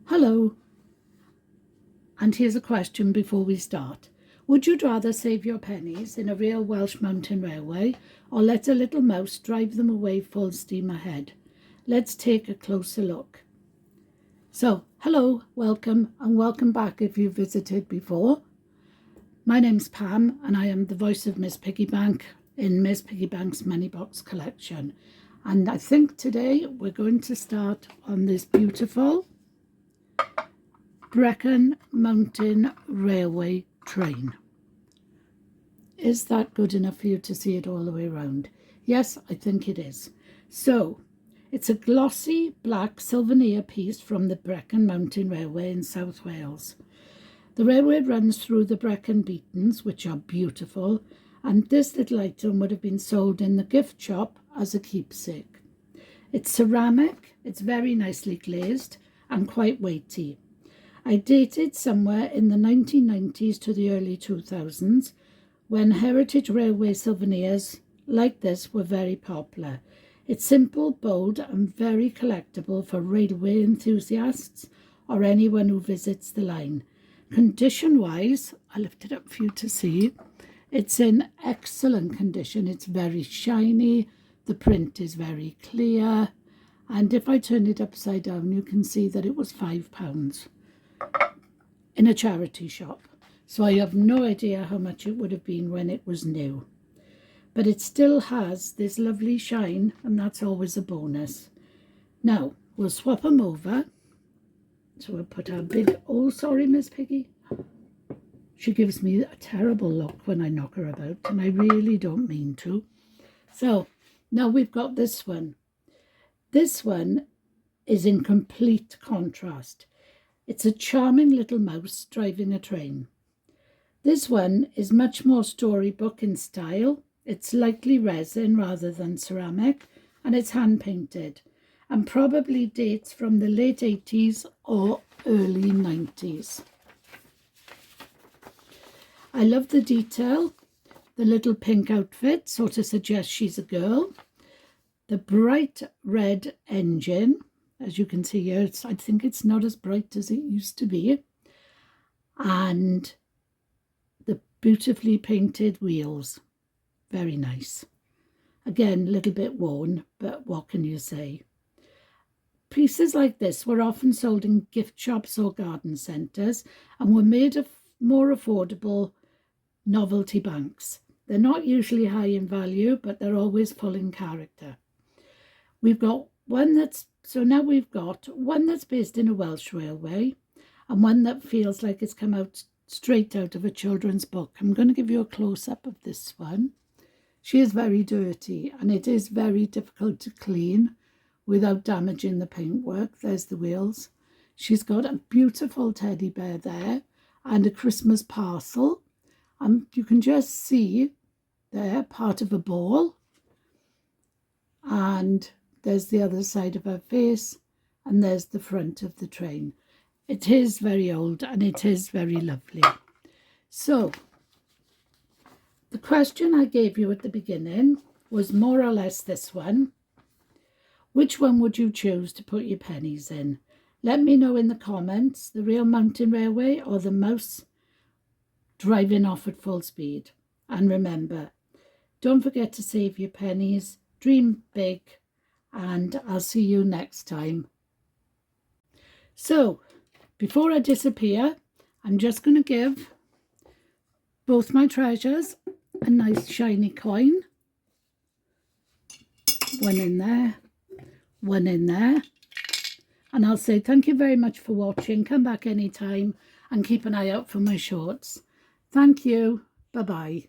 Hello, and here's a question before we start. Would you rather save your pennies in a real Welsh mountain railway or let a little mouse drive them away full steam ahead? Let's take a closer look. So, hello, welcome, and welcome back if you've visited before. My name's Pam, and I am the voice of Miss Piggybank in Miss Piggybank's Money Box collection. And I think today we're going to start on this beautiful Brecon Mountain Railway train. Is that good enough for you to see it all the way around? Yes, I think it is. So, it's a glossy black souvenir piece from the Brecon Mountain Railway in South Wales. The railway runs through the Brecon Beacons, which are beautiful, and this little item would have been sold in the gift shop as a keepsake. It's ceramic, it's very nicely glazed and quite weighty. I dated somewhere in the 1990s to the early 2000s when heritage railway souvenirs like this were very popular. It's simple, bold and very collectible for railway enthusiasts or anyone who visits the line. Condition-wise, I lift it up for you to see, it's in excellent condition. It's very shiny, the print is very clear, and if I turn it upside down you can see that it was £5 in a charity shop. So I have no idea how much it would have been when it was new. But it still has this lovely shine, and that's always a bonus. Now, we'll swap them over. So we'll put our big, oh sorry Miss Piggy. She gives me a terrible look when I knock her about, and I really don't mean to. So, now we've got this one. This one is in complete contrast. It's a charming little mouse driving a train. This one is much more storybook in style. It's likely resin rather than ceramic, and it's hand painted and probably dates from the late 80s or early 90s. I love the detail. The little pink outfit sort of suggests she's a girl. The bright red engine, as you can see here, I think it's not as bright as it used to be. And the beautifully painted wheels. Very nice. Again, a little bit worn, but what can you say? Pieces like this were often sold in gift shops or garden centres and were made of more affordable novelty banks. They're not usually high in value, but they're always full in character. We've got one that's based in a Welsh railway and one that feels like it's come out straight out of a children's book. I'm going to give you a close-up of this one. She is very dirty and it is very difficult to clean without damaging the paintwork. There's the wheels. She's got a beautiful teddy bear there and a Christmas parcel. You can just see there part of a ball, and there's the other side of her face, and there's the front of the train. It is very old and it is very lovely. So, the question I gave you at the beginning was more or less this one. Which one would you choose to put your pennies in? Let me know in the comments, the real mountain railway or the mouse driving off at full speed. And remember, don't forget to save your pennies, dream big, and I'll see you next time. So, before I disappear, I'm just going to give both my treasures a nice shiny coin. One in there, one in there. And I'll say thank you very much for watching. Come back anytime and keep an eye out for my shorts. Thank you. Bye-bye.